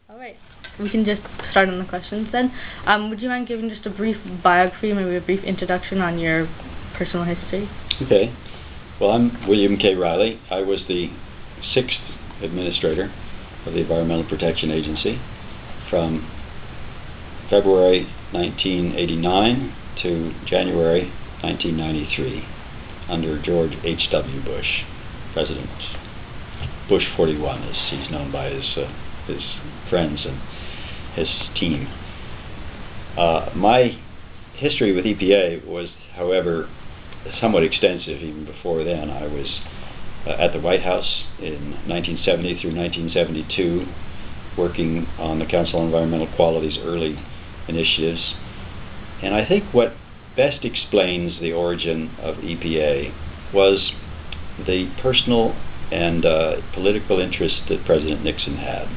All right. We can just start on the questions then. Would you mind giving just a brief biography, maybe a brief introduction on your personal history? Okay. Well, I'm William K. Reilly. I was the 6th administrator of the Environmental Protection Agency from February 1989 to January 1993 under George H.W. Bush, President Bush 41, as he's known by his friends and his team. My history with EPA was, however, somewhat extensive even before then. I was at the White House in 1970 through 1972, working on the Council on Environmental Quality's early initiatives. And I think what best explains the origin of EPA was the personal and political interest that President Nixon had.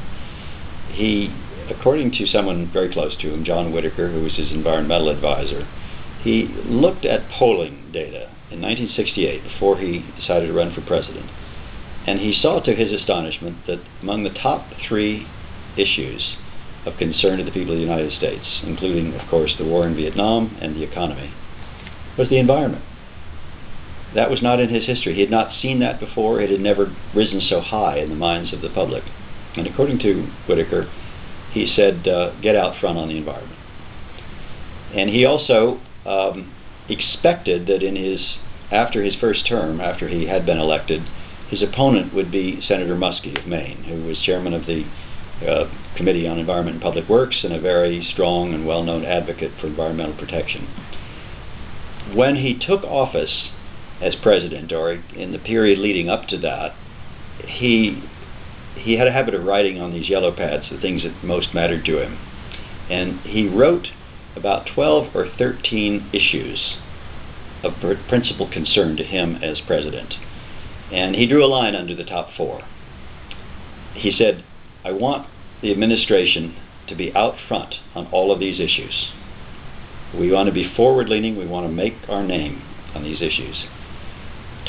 He, according to someone very close to him, John Whitaker, who was his environmental advisor, he looked at polling data in 1968 before he decided to run for president, and he saw to his astonishment that among the top 3 issues of concern to the people of the United States, including, of course, the war in Vietnam and the economy, was the environment. That was not in his history. He had not seen that before. It had never risen so high in the minds of the public. And according to Whitaker, he said, get out front on the environment. And he also expected that after his first term, after he had been elected, his opponent would be Senator Muskie of Maine, who was chairman of the Committee on Environment and Public Works and a very strong and well-known advocate for environmental protection. When he took office as president, or in the period leading up to that, he had a habit of writing on these yellow pads the things that most mattered to him. And he wrote about 12 or 13 issues of principal concern to him as president. And he drew a line under the top 4. He said, I want the administration to be out front on all of these issues. We want to be forward-leaning. We want to make our name on these issues.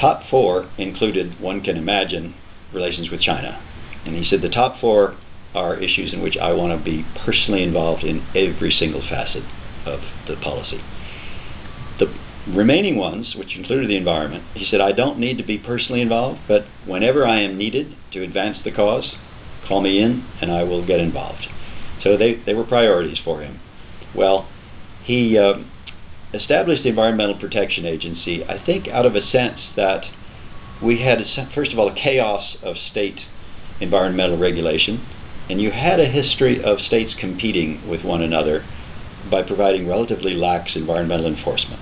Top 4 included, one can imagine, relations with China. And he said the top 4 are issues in which I want to be personally involved in every single facet of the policy. The remaining ones, which included the environment, he said, I don't need to be personally involved, but whenever I am needed to advance the cause, call me in and I will get involved. So they were priorities for him. Well, he established the Environmental Protection Agency, I think out of a sense that we had, first of all, a chaos of state environmental regulation, and you had a history of states competing with one another by providing relatively lax environmental enforcement.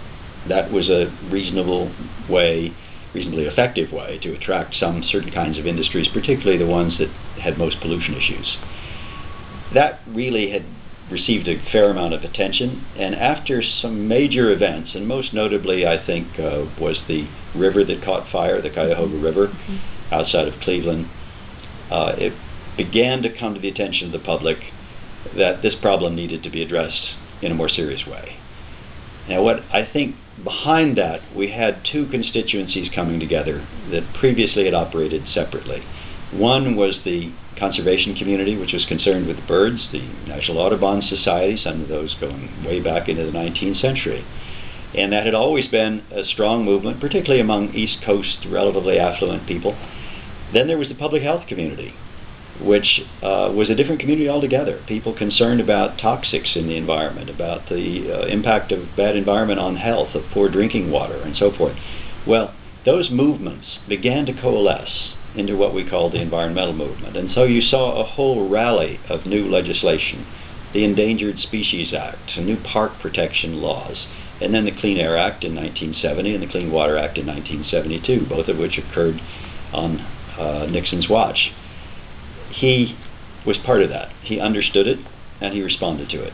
That was a reasonably effective way to attract some certain kinds of industries, particularly the ones that had most pollution issues. That really had received a fair amount of attention, and after some major events, and most notably I think was the river that caught fire, the Cuyahoga River, outside of Cleveland, it began to come to the attention of the public that this problem needed to be addressed in a more serious way. Now, what I think behind that, we had 2 constituencies coming together that previously had operated separately. One was the conservation community, which was concerned with birds, the National Audubon Society, some of those going way back into the 19th century. And that had always been a strong movement, particularly among East Coast, relatively affluent people. Then there was the public health community, which was a different community altogether. People concerned about toxics in the environment, about the impact of bad environment on health, of poor drinking water, and so forth. Well, those movements began to coalesce into what we call the environmental movement. And so you saw a whole rally of new legislation, the Endangered Species Act, new park protection laws, and then the Clean Air Act in 1970 and the Clean Water Act in 1972, both of which occurred on Nixon's watch. He was part of that. He understood it, and he responded to it.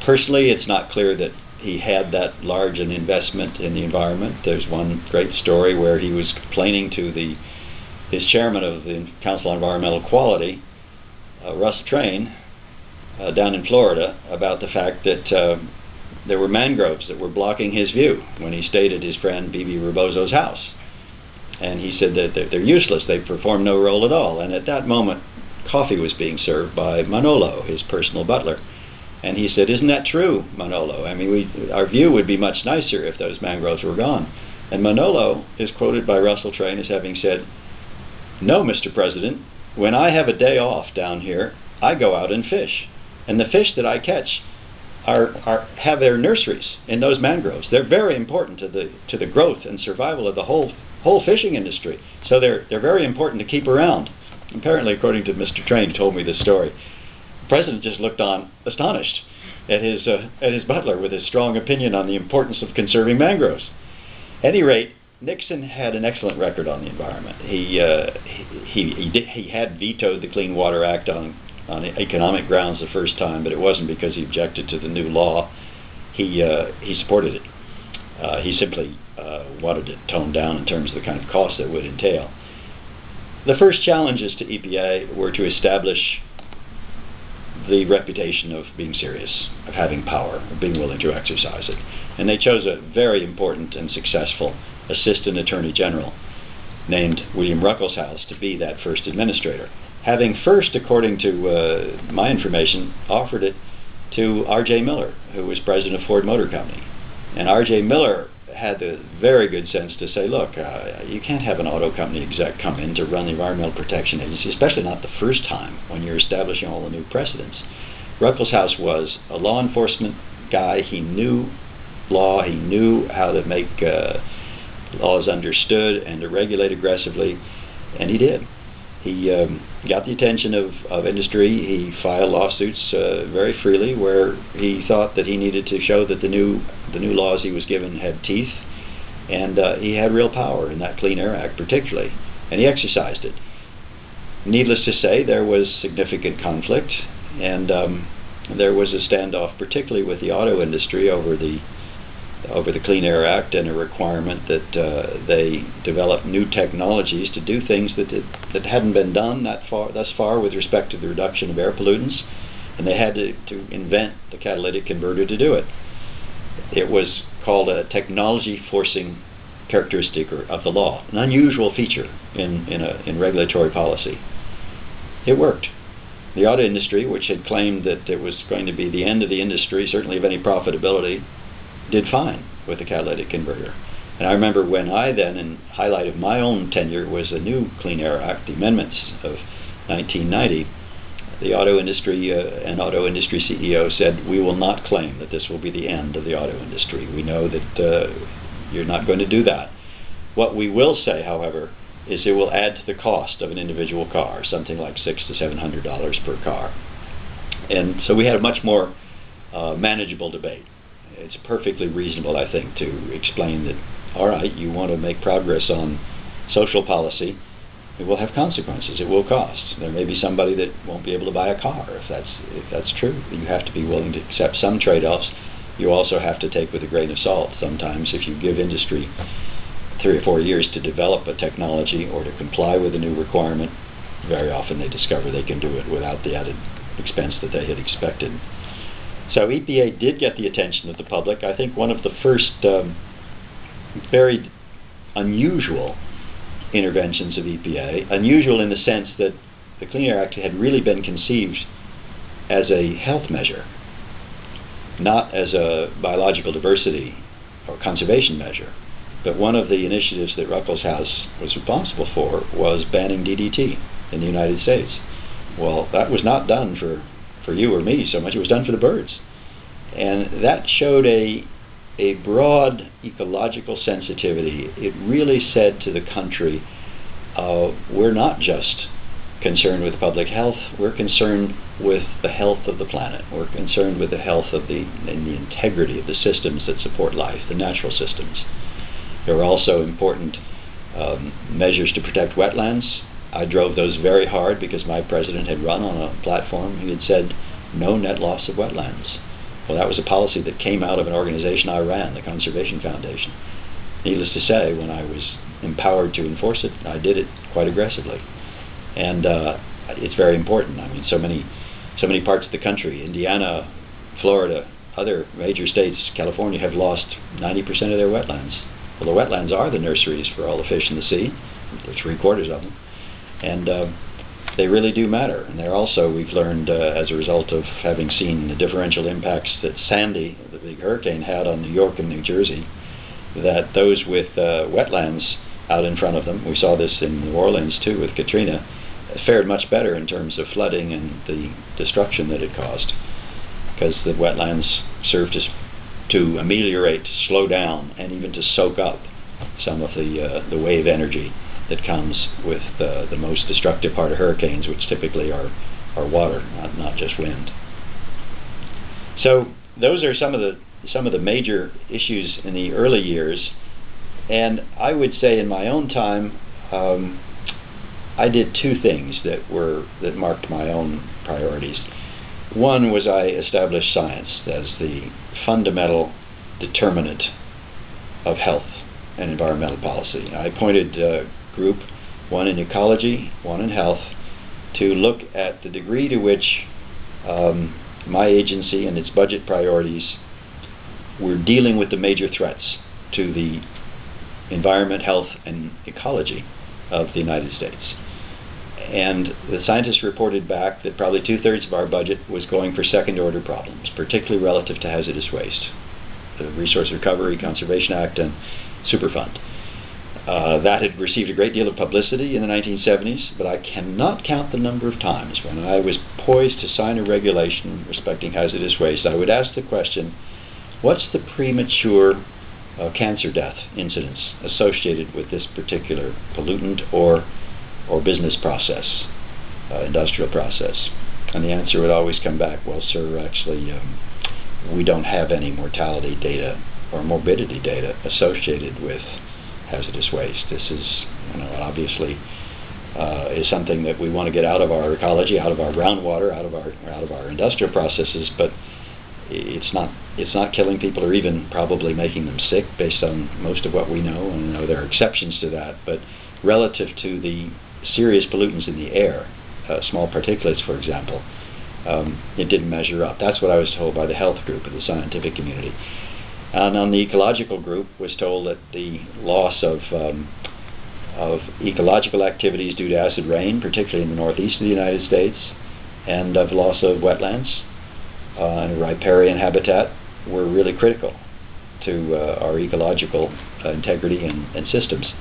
Personally, it's not clear that he had that large an investment in the environment. There's one great story where he was complaining to his chairman of the Council on Environmental Quality, Russ Train, down in Florida, about the fact that there were mangroves that were blocking his view when he stayed at his friend B.B. Rebozo's house. And he said that they're useless, they perform no role at all. And at that moment, coffee was being served by Manolo, his personal butler. And he said, "Isn't that true, Manolo? I mean, our view would be much nicer if those mangroves were gone." And Manolo is quoted by Russell Train as having said, "No, Mr. President, when I have a day off down here, I go out and fish. And the fish that I catch have their nurseries in those mangroves. They're very important to the growth and survival of the whole fishing industry. So they're very important to keep around." Apparently, according to Mr. Train, who told me this story, the president just looked on astonished at his butler with his strong opinion on the importance of conserving mangroves. At any rate, Nixon had an excellent record on the environment. He had vetoed the Clean Water Act on economic grounds the first time, but it wasn't because he objected to the new law. He supported it. He simply wanted it toned down in terms of the kind of cost that would entail. The first challenges to EPA were to establish the reputation of being serious, of having power, of being willing to exercise it. And they chose a very important and successful Assistant Attorney General named William Ruckelshaus to be that first administrator, having first, according to my information, offered it to R.J. Miller, who was president of Ford Motor Company. And R.J. Miller had the very good sense to say, look, you can't have an auto company exec come in to run the Environmental Protection Agency, especially not the first time when you're establishing all the new precedents. Ruckelshaus was a law enforcement guy. He knew law. He knew how to make laws understood and to regulate aggressively, and he did. He got the attention of industry. He filed lawsuits very freely where he thought that he needed to show that the new laws he was given had teeth, and he had real power in that Clean Air Act particularly, and he exercised it. Needless to say, there was significant conflict, and there was a standoff, particularly with the auto industry, over the Clean Air Act and a requirement that they develop new technologies to do things that hadn't been done thus far with respect to the reduction of air pollutants, and they had to invent the catalytic converter to do it. It was called a technology forcing characteristic of the law, an unusual feature in regulatory policy. It worked. The auto industry, which had claimed that it was going to be the end of the industry, certainly of any profitability, did fine with the catalytic converter. And I remember when I then, in highlight of my own tenure, was the new Clean Air Act, the amendments of 1990, the auto industry and auto industry CEO said, "We will not claim that this will be the end of the auto industry. We know that you're not going to do that. What we will say, however, is it will add to the cost of an individual car, something like $600 to $700 per car." And so we had a much more manageable debate. It's perfectly reasonable, I think, to explain that, all right, you want to make progress on social policy, it will have consequences. It will cost. There may be somebody that won't be able to buy a car if that's true. You have to be willing to accept some trade-offs. You also have to take with a grain of salt. Sometimes if you give industry 3 or 4 years to develop a technology or to comply with a new requirement, very often they discover they can do it without the added expense that they had expected. So EPA did get the attention of the public. I think one of the first very unusual interventions of EPA, unusual in the sense that the Clean Air Act had really been conceived as a health measure, not as a biological diversity or conservation measure. But one of the initiatives that Ruckelshaus was responsible for was banning DDT in the United States. Well, that was not done for you or me so much, it was done for the birds. And that showed a broad ecological sensitivity. It really said to the country, we're not just concerned with public health, we're concerned with the health of the planet. We're concerned with the health of and the integrity of the systems that support life, the natural systems. There were also important measures to protect wetlands. I drove those very hard because my president had run on a platform. He had said, no net loss of wetlands. Well, that was a policy that came out of an organization I ran, the Conservation Foundation. Needless to say, when I was empowered to enforce it, I did it quite aggressively. And it's very important. I mean, so many parts of the country, Indiana, Florida, other major states, California, have lost 90% of their wetlands. Well, the wetlands are the nurseries for all the fish in the sea, 3/4 of them. And they really do matter. And they're also, we've learned as a result of having seen the differential impacts that Sandy, the big hurricane, had on New York and New Jersey, that those with wetlands out in front of them, we saw this in New Orleans too with Katrina, fared much better in terms of flooding and the destruction that it caused, because the wetlands served to ameliorate, slow down, and even to soak up some of the wave energy that comes with the most destructive part of hurricanes, which typically are water, not just wind. So those are some of the major issues in the early years, and I would say in my own time I did two things that marked my own priorities. One was I established science as the fundamental determinant of health and environmental policy. I appointed a group, one in ecology, one in health, to look at the degree to which my agency and its budget priorities were dealing with the major threats to the environment, health, and ecology of the United States. And the scientists reported back that probably 2/3 of our budget was going for second-order problems, particularly relative to hazardous waste, the Resource Recovery Conservation Act and Superfund. That had received a great deal of publicity in the 1970s, but I cannot count the number of times when I was poised to sign a regulation respecting hazardous waste. I would ask the question, what's the premature cancer death incidence associated with this particular pollutant or business process, industrial process? And the answer would always come back, well, sir, actually, we don't have any mortality data or morbidity data associated with hazardous waste. This is, obviously is something that we want to get out of our ecology, out of our groundwater, out of our industrial processes, but it's not killing people or even probably making them sick based on most of what we know. And I know there are exceptions to that, but relative to the serious pollutants in the air, small particulates, for example, it didn't measure up. That's what I was told by the health group of the scientific community. And on the ecological group, was told that the loss of ecological activities due to acid rain, particularly in the northeast of the United States, and of loss of wetlands and riparian habitat, were really critical to our ecological integrity and systems.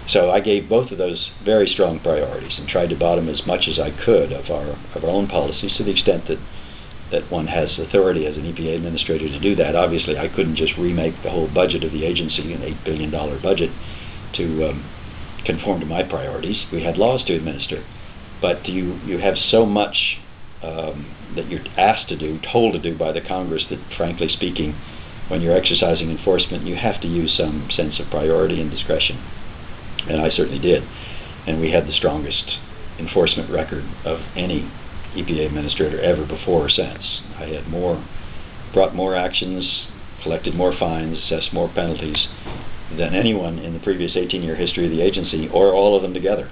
So I gave both of those very strong priorities and tried to bottom as much as I could of our own policies, to the extent that one has authority as an EPA administrator to do that. Obviously, I couldn't just remake the whole budget of the agency, an $8 billion budget, to conform to my priorities. We had laws to administer, but you have so much that you're asked to do, told to do by the Congress, that frankly speaking, when you're exercising enforcement, you have to use some sense of priority and discretion. And I certainly did. And we had the strongest enforcement record of any EPA administrator ever before or since. I had brought more actions, collected more fines, assessed more penalties than anyone in the previous 18-year history of the agency, or all of them together,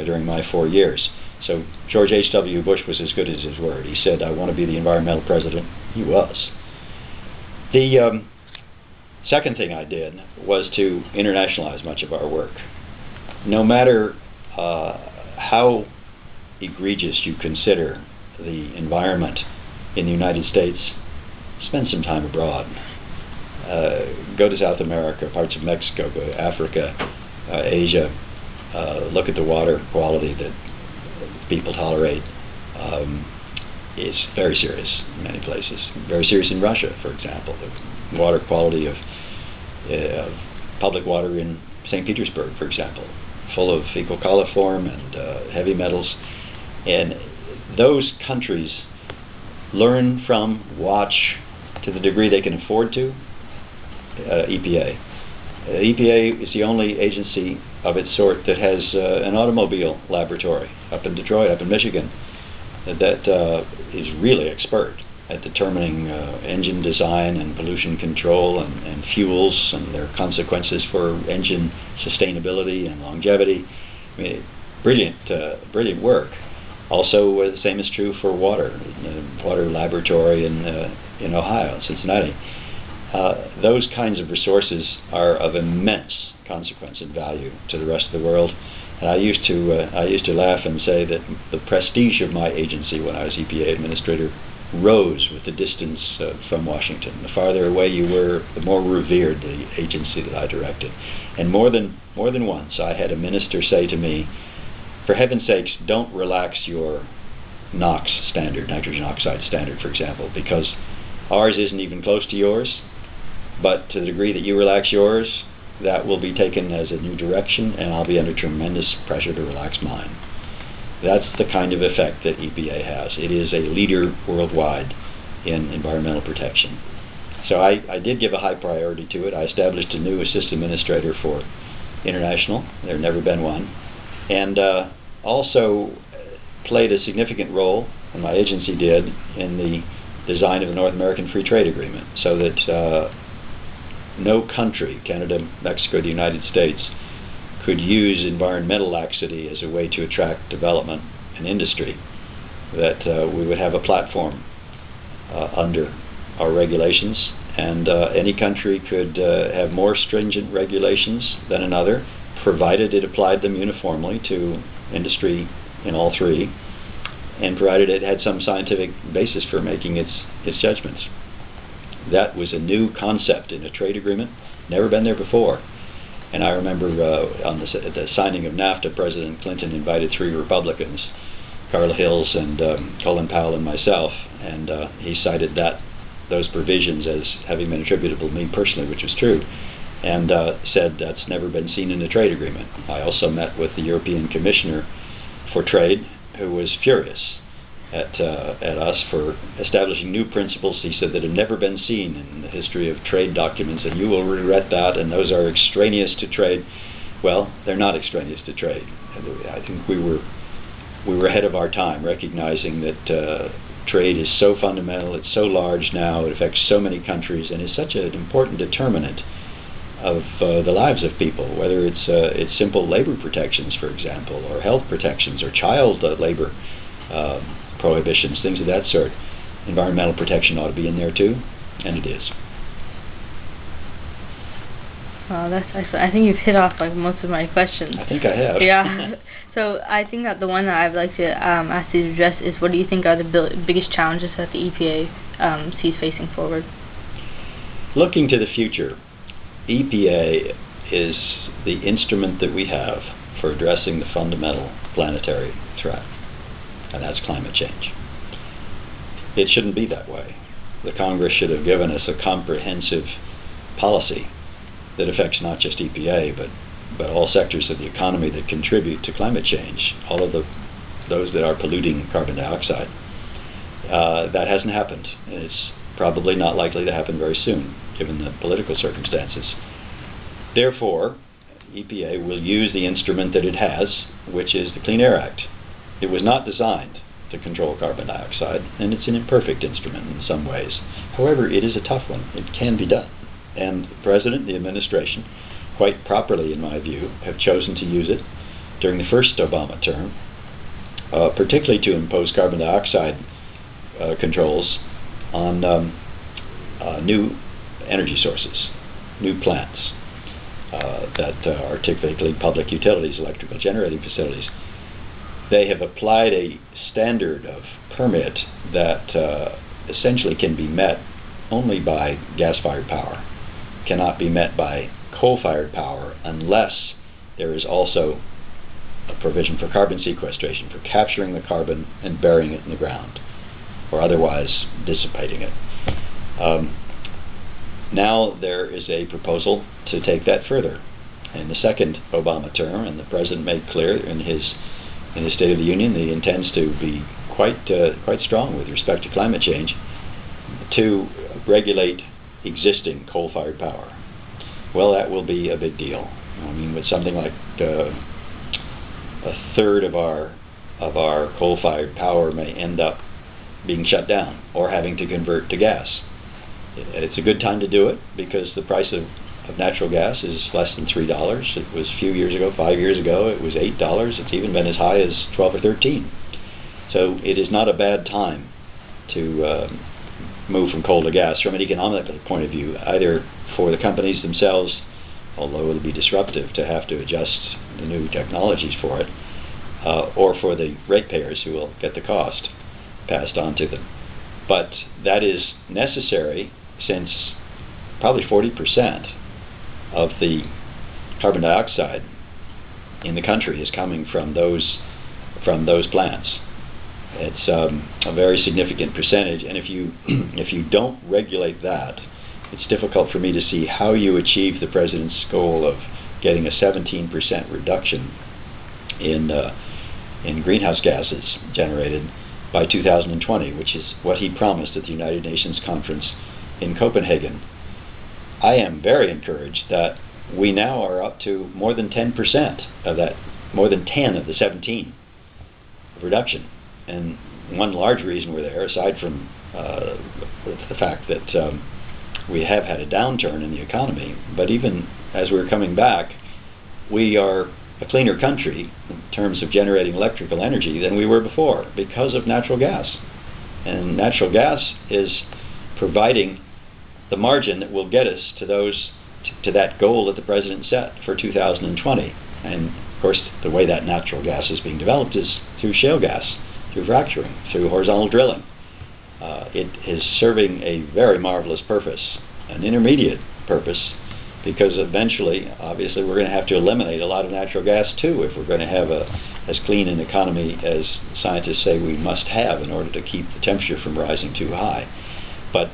during my 4 years. So George H.W. Bush was as good as his word. He said, I want to be the environmental president. He was. The second thing I did was to internationalize much of our work. No matter how egregious you consider the environment in the United States, spend some time abroad. Go to South America, parts of Mexico, go to Africa, Asia. Look at the water quality that people tolerate. It's very serious in many places. Very serious in Russia, for example. The water quality of public water in St. Petersburg, for example, full of fecal coliform and heavy metals. And those countries learn from, watch, to the degree they can afford to, EPA. EPA is the only agency of its sort that has an automobile laboratory up in Detroit, up in Michigan, that is really expert at determining engine design and pollution control and fuels and their consequences for engine sustainability and longevity. I mean, brilliant work. Also, the same is true for water. The water laboratory in Ohio, Cincinnati. those kinds of resources are of immense consequence and value to the rest of the world. And I used to laugh and say that the prestige of my agency when I was EPA administrator rose with the distance from Washington. The farther away you were, the more revered the agency that I directed. And more than once, I had a minister say to me, "For heaven's sakes, don't relax your NOx standard, nitrogen oxide standard, for example, because ours isn't even close to yours. But to the degree that you relax yours, that will be taken as a new direction, and I'll be under tremendous pressure to relax mine." That's the kind of effect that EPA has. It is a leader worldwide in environmental protection. So I did give a high priority to it. I established a new assistant administrator for international. There had never been one. And also played a significant role, and my agency did, in the design of the North American Free Trade Agreement, so that no country, Canada, Mexico, the United States, could use environmental laxity as a way to attract development and industry, that we would have a platform under our regulations, and any country could have more stringent regulations than another, provided it applied them uniformly to industry in all three, and provided it had some scientific basis for making its judgments. That was a new concept in a trade agreement, never been there before. And I remember on the signing of NAFTA, President Clinton invited 3 Republicans, Carla Hills and Colin Powell and myself, and he cited those provisions as having been attributable to me personally, which was true, and said that's never been seen in a trade agreement. I also met with the European Commissioner for Trade, who was furious at us for establishing new principles, he said, that have never been seen in the history of trade documents, and you will regret that, and those are extraneous to trade. Well, they're not extraneous to trade. I think we were ahead of our time, recognizing that trade is so fundamental, it's so large now, it affects so many countries, and is such an important determinant of the lives of people, whether it's simple labor protections, for example, or health protections, or child labor prohibitions, things of that sort. Environmental protection ought to be in there too, and it is. That's excellent. I think you've hit off like most of my questions. I think I have. Yeah. So I think that the one that I'd like to ask you to address is, what do you think are the biggest challenges that the EPA sees facing forward? Looking to the future, EPA is the instrument that we have for addressing the fundamental planetary threat, and that's climate change. It shouldn't be that way. The Congress should have given us a comprehensive policy that affects not just EPA, but all sectors of the economy that contribute to climate change, all of those that are polluting carbon dioxide. That hasn't happened, and it's probably not likely to happen very soon, given the political circumstances. Therefore, EPA will use the instrument that it has, which is the Clean Air Act. It was not designed to control carbon dioxide, and it's an imperfect instrument in some ways. However, it is a tough one. It can be done. And the President and the administration, quite properly in my view, have chosen to use it during the first Obama term, particularly to impose carbon dioxide controls on new energy sources, new plants that are typically public utilities, electrical generating facilities. They have applied a standard of permit that essentially can be met only by gas-fired power, cannot be met by coal-fired power unless there is also a provision for carbon sequestration, for capturing the carbon and burying it in the ground, or otherwise dissipating it. Now there is a proposal to take that further. In the second Obama term, and the President made clear in his State of the Union that he intends to be quite strong with respect to climate change, to regulate existing coal-fired power. Well, that will be a big deal. I mean, with something like a third of our coal-fired power may end up being shut down or having to convert to gas. It's a good time to do it because the price of natural gas is less than $3. It was a few years ago, 5 years ago, it was $8. It's even been as high as 12 or 13. So it is not a bad time to move from coal to gas from an economic point of view, either for the companies themselves, although it'll be disruptive to have to adjust the new technologies for it, or for the ratepayers who will get the cost passed on to them. But that is necessary, since probably 40% of the carbon dioxide in the country is coming from those plants. It's a very significant percentage, and if you don't regulate that, it's difficult for me to see how you achieve the president's goal of getting a 17% reduction in greenhouse gases generated by 2020, which is what he promised at the United Nations conference in Copenhagen. I am very encouraged that we now are up to more than 10% of that, more than 10 of the 17 reduction. And one large reason we're there, aside from the fact that we have had a downturn in the economy, but even as we're coming back, we are a cleaner country in terms of generating electrical energy than we were before because of natural gas. And natural gas is providing the margin that will get us to that goal that the president set for 2020. And of course, the way that natural gas is being developed is through shale gas, through fracturing, through horizontal drilling. It is serving a very marvelous purpose, an intermediate purpose, because eventually, obviously, we're going to have to eliminate a lot of natural gas too if we're going to have as clean an economy as scientists say we must have in order to keep the temperature from rising too high. But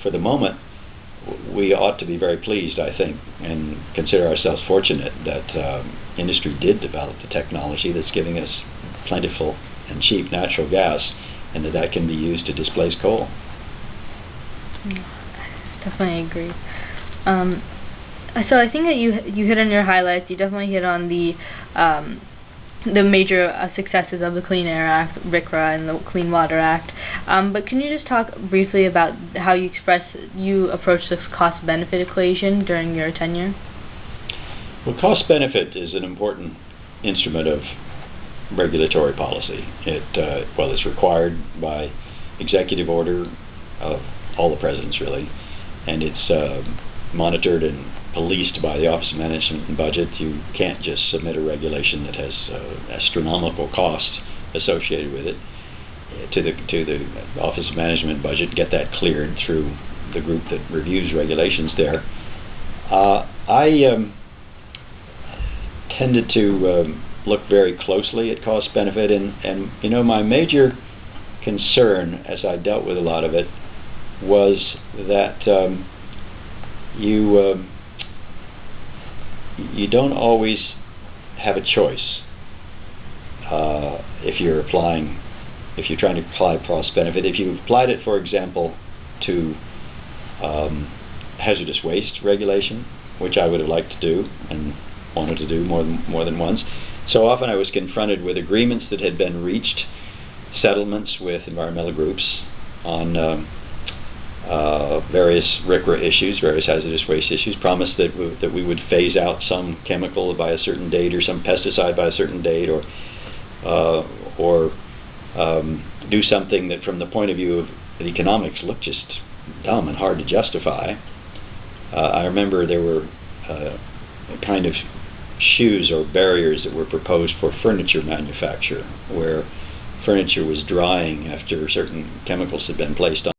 for the moment, we ought to be very pleased, I think, and consider ourselves fortunate that industry did develop the technology that's giving us plentiful and cheap natural gas, and that can be used to displace coal. Definitely agree. So I think that you hit on your highlights. You definitely hit on the major successes of the Clean Air Act, RCRA, and the Clean Water Act. But can you just talk briefly about how you approach the cost-benefit equation during your tenure? Well, cost-benefit is an important instrument of regulatory policy. It's required by executive order of all the presidents, really, and it's monitored and policed by the Office of Management and Budget. You can't just submit a regulation that has astronomical costs associated with it to the Office of Management and Budget, get that cleared through the group that reviews regulations there. I tended to look very closely at cost benefit, and you know, my major concern as I dealt with a lot of it was that you don't always have a choice if you're trying to apply cost benefit. If you applied it, for example, to hazardous waste regulation, which I would have liked to do and wanted to do more than once, so often I was confronted with agreements that had been reached, settlements with environmental groups on various RCRA issues, various hazardous waste issues, promised that we would phase out some chemical by a certain date, or some pesticide by a certain date, or do something that, from the point of view of the economics, looked just dumb and hard to justify. I remember there were kind of shoes or barriers that were proposed for furniture manufacture, where furniture was drying after certain chemicals had been placed on